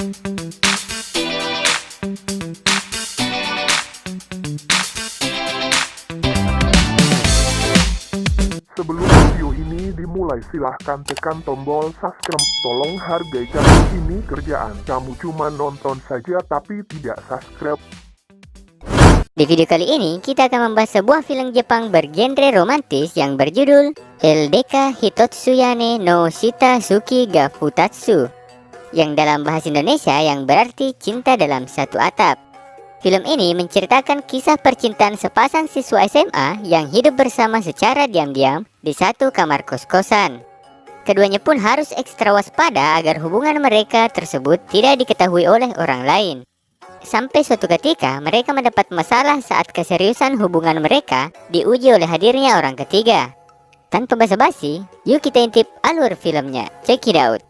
Sebelum video ini dimulai, silahkan tekan tombol subscribe. Tolong hargai channel ini kerjaan kamu cuma nonton saja tapi tidak subscribe. Di video kali ini kita akan membahas sebuah film Jepang bergenre romantis yang berjudul LDK Hitotsuyane no Shita Suki ga Futatsu, yang dalam bahasa Indonesia yang berarti cinta dalam satu atap. Film ini menceritakan kisah percintaan sepasang siswa SMA yang hidup bersama secara diam-diam di satu kamar kos-kosan. Keduanya pun harus ekstra waspada agar hubungan mereka tersebut tidak diketahui oleh orang lain. Sampai suatu ketika mereka mendapat masalah saat keseriusan hubungan mereka diuji oleh hadirnya orang ketiga. Tanpa basa-basi, yuk kita intip alur filmnya. Check it out.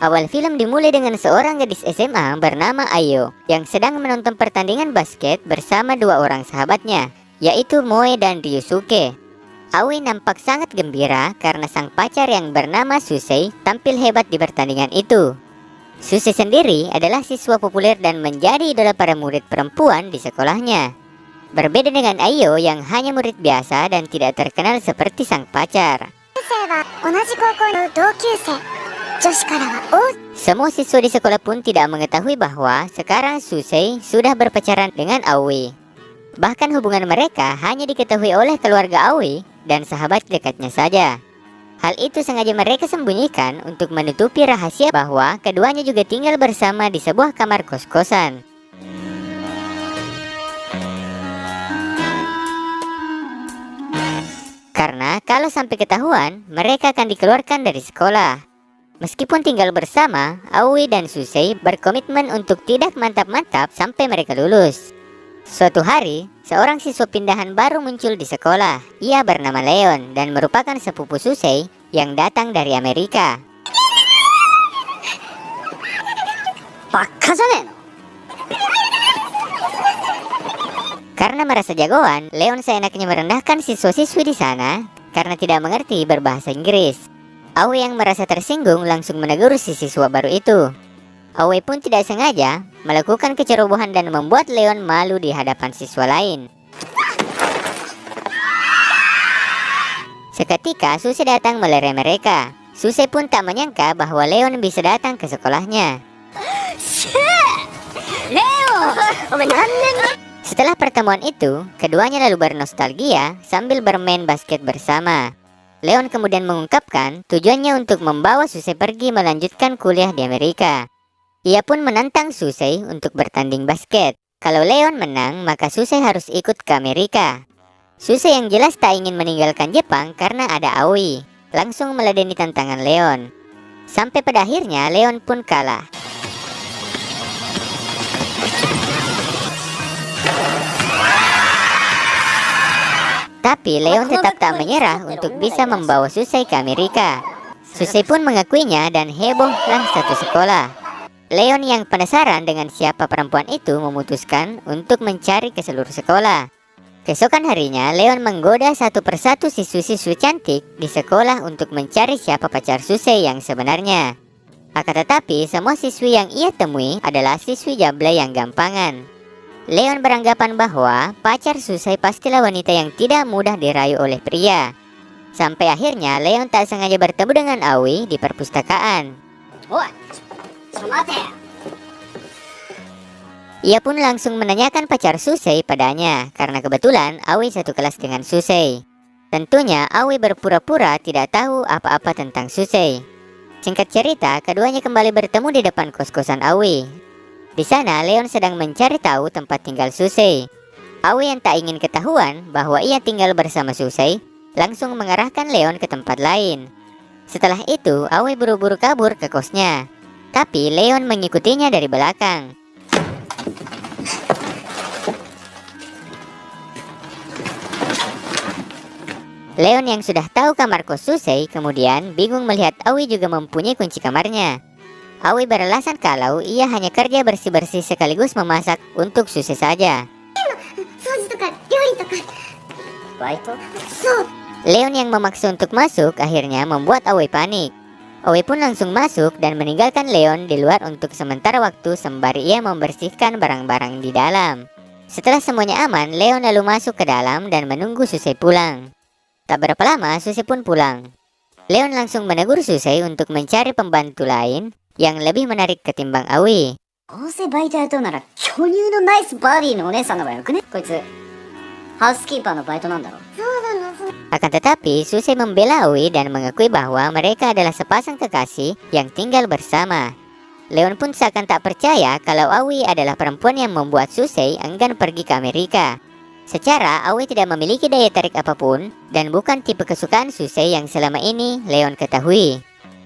Awal film dimulai dengan seorang gadis SMA bernama Ayo yang sedang menonton pertandingan basket bersama dua orang sahabatnya, yaitu Moe dan Ryusuke. Aoi nampak sangat gembira karena sang pacar yang bernama Susei tampil hebat di pertandingan itu. Susei sendiri adalah siswa populer dan menjadi idola para murid perempuan di sekolahnya. Berbeda dengan Ayo yang hanya murid biasa dan tidak terkenal seperti sang pacar. Semua siswa di sekolah pun tidak mengetahui bahwa sekarang Susei sudah berpacaran dengan Aoi. Bahkan hubungan mereka hanya diketahui oleh keluarga Aoi dan sahabat dekatnya saja. Hal itu sengaja mereka sembunyikan untuk menutupi rahasia bahwa keduanya juga tinggal bersama di sebuah kamar kos-kosan. Karena kalau sampai ketahuan, mereka akan dikeluarkan dari sekolah. Meskipun tinggal bersama, Aoi dan Susei berkomitmen untuk tidak mantap-mantap sampai mereka lulus. Suatu hari, seorang siswa pindahan baru muncul di sekolah. Ia bernama Leon dan merupakan sepupu Susei yang datang dari Amerika. Karena merasa jagoan, Leon seenaknya merendahkan siswa-siswi di sana karena tidak mengerti berbahasa Inggris. Aoi yang merasa tersinggung langsung menegur si siswa baru itu. Aoi pun tidak sengaja melakukan kecerobohan dan membuat Leon malu di hadapan siswa lain. Seketika Susei datang melerai mereka. Susei pun tak menyangka bahwa Leon bisa datang ke sekolahnya. Setelah pertemuan itu, keduanya lalu bernostalgia sambil bermain basket bersama. Leon kemudian mengungkapkan tujuannya untuk membawa Susei pergi melanjutkan kuliah di Amerika. Ia pun menantang Susei untuk bertanding basket. Kalau Leon menang, maka Susei harus ikut ke Amerika. Susei yang jelas tak ingin meninggalkan Jepang karena ada Aoi, langsung meladeni tantangan Leon. Sampai pada akhirnya Leon pun kalah. Tapi Leon tetap tak menyerah untuk bisa membawa Susei ke Amerika. Susei pun mengakuinya dan hebohlah satu sekolah. Leon yang penasaran dengan siapa perempuan itu memutuskan untuk mencari ke seluruh sekolah. Keesokan harinya, Leon menggoda satu persatu siswi-siswi cantik di sekolah untuk mencari siapa pacar Susei yang sebenarnya. Akan tetapi, semua siswi yang ia temui adalah siswi jablay yang gampangan. Leon beranggapan bahwa pacar Susei pastilah wanita yang tidak mudah dirayu oleh pria. Sampai akhirnya Leon tak sengaja bertemu dengan Aoi di perpustakaan. Ia pun langsung menanyakan pacar Susei padanya karena kebetulan Aoi satu kelas dengan Susei. Tentunya Aoi berpura-pura tidak tahu apa-apa tentang Susei. Singkat cerita, keduanya kembali bertemu di depan kos-kosan Aoi. Di sana, Leon sedang mencari tahu tempat tinggal Susei. Aoi yang tak ingin ketahuan bahwa ia tinggal bersama Susei, langsung mengarahkan Leon ke tempat lain. Setelah itu, Aoi buru-buru kabur ke kosnya. Tapi Leon mengikutinya dari belakang. Leon yang sudah tahu kamar kos Susei kemudian bingung melihat Aoi juga mempunyai kunci kamarnya. Aoi beralasan kalau ia hanya kerja bersih-bersih sekaligus memasak untuk Susei saja. Leon yang memaksa untuk masuk akhirnya membuat Aoi panik. Aoi pun langsung masuk dan meninggalkan Leon di luar untuk sementara waktu sembari ia membersihkan barang-barang di dalam. Setelah semuanya aman, Leon lalu masuk ke dalam dan menunggu Susei pulang. Tak berapa lama, Susei pun pulang. Leon langsung menegur Susei untuk mencari pembantu lain yang lebih menarik ketimbang Aoi. どうせバイト雇うなら巨乳のナイスバディのお姉さんの方がよくね。こいつハウスキーパーのバイトなんだろ。 Akan tetapi, Susei membela Aoi dan mengakui bahwa mereka adalah sepasang kekasih yang tinggal bersama. Leon pun seakan tak percaya kalau Aoi adalah perempuan yang membuat Susei enggan pergi ke Amerika. Secara, Aoi tidak memiliki daya tarik apapun dan bukan tipe kesukaan Susei yang selama ini Leon ketahui.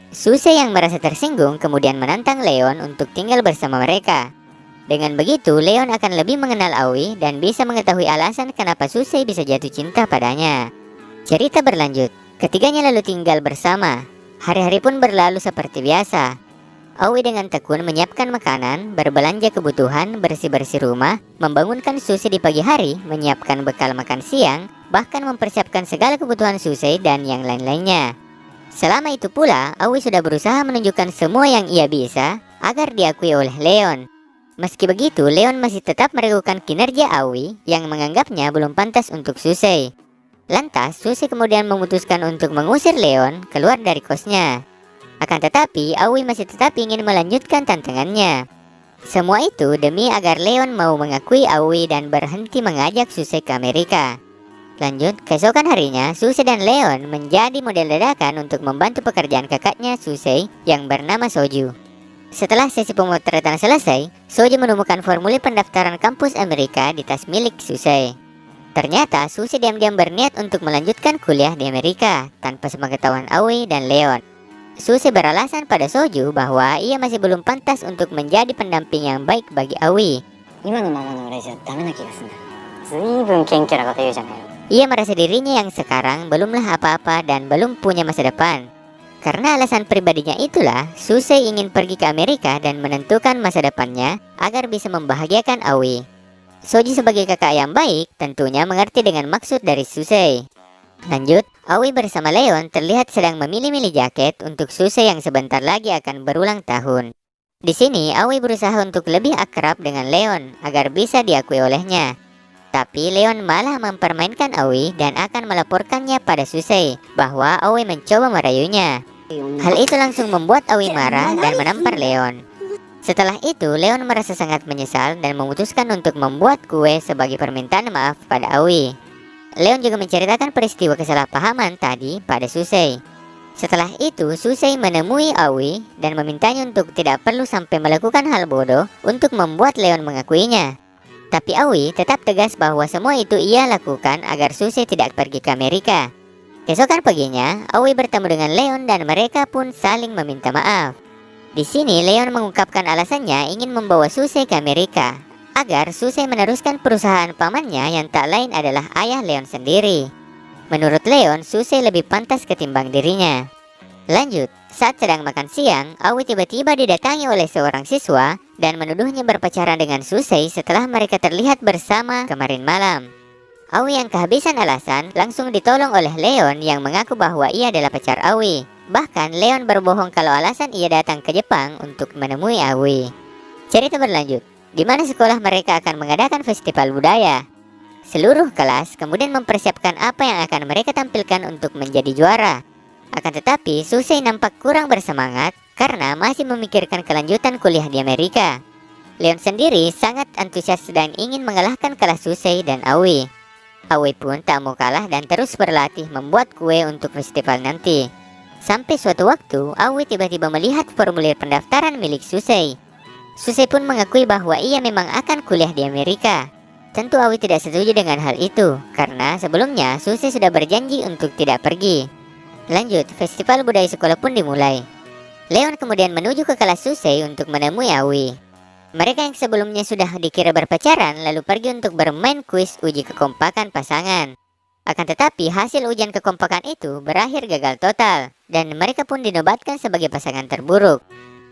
Susei yang merasa tersinggung kemudian menantang Leon untuk tinggal bersama mereka. Dengan begitu, Leon akan lebih mengenal Aoi dan bisa mengetahui alasan kenapa Susei bisa jatuh cinta padanya. Cerita berlanjut, ketiganya lalu tinggal bersama. Hari-hari pun berlalu seperti biasa. Aoi dengan tekun menyiapkan makanan, berbelanja kebutuhan, bersih-bersih rumah, membangunkan Susei di pagi hari, menyiapkan bekal makan siang, bahkan mempersiapkan segala kebutuhan Susei dan yang lain-lainnya. Selama itu pula, Aoi sudah berusaha menunjukkan semua yang ia bisa agar diakui oleh Leon. Meski begitu, Leon masih tetap meragukan kinerja Aoi yang menganggapnya belum pantas untuk Susei. Lantas, Susei kemudian memutuskan untuk mengusir Leon keluar dari kosnya. Akan tetapi, Aoi masih tetap ingin melanjutkan tantangannya. Semua itu demi agar Leon mau mengakui Aoi dan berhenti mengajak Susei ke Amerika. Lanjut, keesokan harinya, Susei dan Leon menjadi model dadakan untuk membantu pekerjaan kakaknya Susei yang bernama Soju. Setelah sesi pemotretan selesai, Soju menemukan formulir pendaftaran kampus Amerika di tas milik Susei. Ternyata Susei diam-diam berniat untuk melanjutkan kuliah di Amerika tanpa sepengetahuan Aoi dan Leon. Susei beralasan pada Soju bahwa ia masih belum pantas untuk menjadi pendamping yang baik bagi Aoi. Ia merasa dirinya yang sekarang belumlah apa-apa dan belum punya masa depan. Karena alasan pribadinya itulah, Susei ingin pergi ke Amerika dan menentukan masa depannya agar bisa membahagiakan Aoi. Soju sebagai kakak yang baik tentunya mengerti dengan maksud dari Susei. Lanjut, Aoi bersama Leon terlihat sedang memilih-milih jaket untuk Susei yang sebentar lagi akan berulang tahun. Di sini, Aoi berusaha untuk lebih akrab dengan Leon agar bisa diakui olehnya. Tapi Leon malah mempermainkan Aoi dan akan melaporkannya pada Susei bahwa Aoi mencoba merayunya. Hal itu langsung membuat Aoi marah dan menampar Leon. Setelah itu, Leon merasa sangat menyesal dan memutuskan untuk membuat kue sebagai permintaan maaf pada Aoi. Leon juga menceritakan peristiwa kesalahpahaman tadi pada Susei. Setelah itu, Susei menemui Aoi dan memintanya untuk tidak perlu sampai melakukan hal bodoh untuk membuat Leon mengakuinya. Tapi Aoi tetap tegas bahwa semua itu ia lakukan agar Susei tidak pergi ke Amerika. Keesokan paginya, Aoi bertemu dengan Leon dan mereka pun saling meminta maaf. Di sini Leon mengungkapkan alasannya ingin membawa Susei ke Amerika agar Susei meneruskan perusahaan pamannya yang tak lain adalah ayah Leon sendiri. Menurut Leon, Susei lebih pantas ketimbang dirinya. Lanjut, saat sedang makan siang, Aoi tiba-tiba didatangi oleh seorang siswa dan menuduhnya berpacaran dengan Susei setelah mereka terlihat bersama kemarin malam. Aoi yang kehabisan alasan langsung ditolong oleh Leon yang mengaku bahwa ia adalah pacar Aoi. Bahkan Leon berbohong kalau alasan ia datang ke Jepang untuk menemui Aoi. Cerita berlanjut, di mana sekolah mereka akan mengadakan festival budaya. Seluruh kelas kemudian mempersiapkan apa yang akan mereka tampilkan untuk menjadi juara. Akan tetapi, Susei nampak kurang bersemangat karena masih memikirkan kelanjutan kuliah di Amerika. Leon sendiri sangat antusias dan ingin mengalahkan kelas Susei dan Aoi. Aoi pun tak mau kalah dan terus berlatih membuat kue untuk festival nanti. Sampai suatu waktu, Aoi tiba-tiba melihat formulir pendaftaran milik Susei. Susei pun mengakui bahwa ia memang akan kuliah di Amerika. Tentu Aoi tidak setuju dengan hal itu, karena sebelumnya Susei sudah berjanji untuk tidak pergi. Lanjut, festival budaya sekolah pun dimulai. Leon kemudian menuju ke kelas Susei untuk menemui Aoi. Mereka yang sebelumnya sudah dikira berpacaran lalu pergi untuk bermain kuis uji kekompakan pasangan. Akan tetapi hasil ujian kekompakan itu berakhir gagal total dan mereka pun dinobatkan sebagai pasangan terburuk.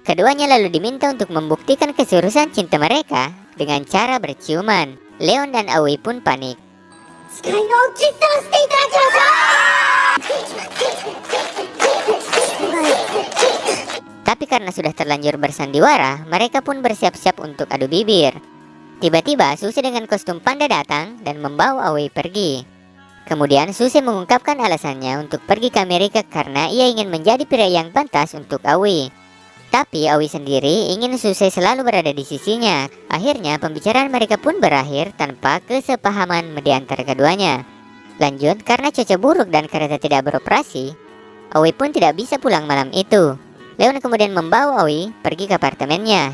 Keduanya lalu diminta untuk membuktikan keseriusan cinta mereka dengan cara berciuman. Leon dan Aoi pun panik. Tapi karena sudah terlanjur bersandiwara, mereka pun bersiap-siap untuk adu bibir. Tiba-tiba Suse dengan kostum panda datang dan membawa Aoi pergi. Kemudian Suse mengungkapkan alasannya untuk pergi ke Amerika karena ia ingin menjadi pria yang pantas untuk Aoi. Tapi Aoi sendiri ingin Suse selalu berada di sisinya. Akhirnya pembicaraan mereka pun berakhir tanpa kesepahaman di antara keduanya. Lanjut, karena cuaca buruk dan kereta tidak beroperasi, Aoi pun tidak bisa pulang malam itu. Leon kemudian membawa Aoi pergi ke apartemennya.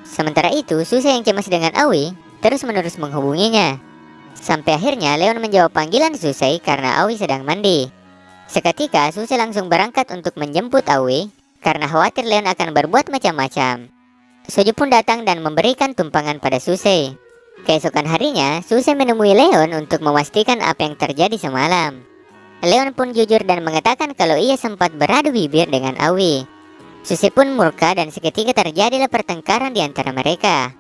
Sementara itu, Suse yang cemas dengan Aoi terus-menerus menghubunginya. Sampai akhirnya Leon menjawab panggilan Suse karena Aoi sedang mandi. Seketika Suse langsung berangkat untuk menjemput Aoi karena khawatir Leon akan berbuat macam-macam. Soju pun datang dan memberikan tumpangan pada Suse. Keesokan harinya, Suse menemui Leon untuk memastikan apa yang terjadi semalam. Leon pun jujur dan mengatakan kalau ia sempat beradu bibir dengan Aoi. Suse pun murka dan seketika terjadilah pertengkaran di antara mereka.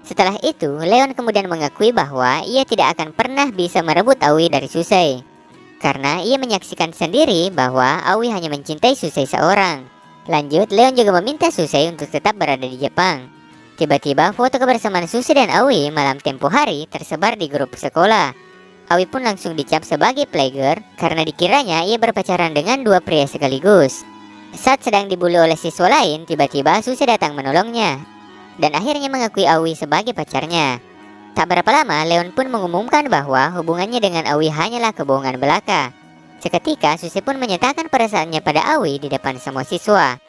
Setelah itu, Leon kemudian mengakui bahwa ia tidak akan pernah bisa merebut Aoi dari Suse. Karena ia menyaksikan sendiri bahwa Aoi hanya mencintai Suse seorang. Lanjut, Leon juga meminta Suse untuk tetap berada di Jepang. Tiba-tiba foto kebersamaan Suse dan Aoi malam tempo hari tersebar di grup sekolah. Aoi pun langsung dicap sebagai playgirl karena dikiranya ia berpacaran dengan dua pria sekaligus. Saat sedang dibully oleh siswa lain, tiba-tiba Suse datang menolongnya dan akhirnya mengakui Aoi sebagai pacarnya. Tak berapa lama, Leon pun mengumumkan bahwa hubungannya dengan Aoi hanyalah kebohongan belaka. Seketika, Suse pun menyatakan perasaannya pada Aoi di depan semua siswa.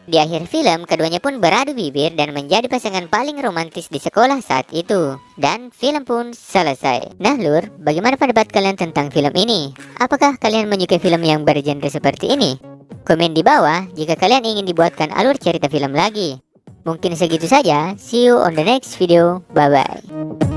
Di akhir film, keduanya pun beradu bibir dan menjadi pasangan paling romantis di sekolah saat itu. Dan film pun selesai. Nah Lur, bagaimana pendapat kalian tentang film ini? Apakah kalian menyukai film yang bergenre seperti ini? Komen di bawah jika kalian ingin dibuatkan alur cerita film lagi. Mungkin segitu saja, see you on the next video, bye-bye.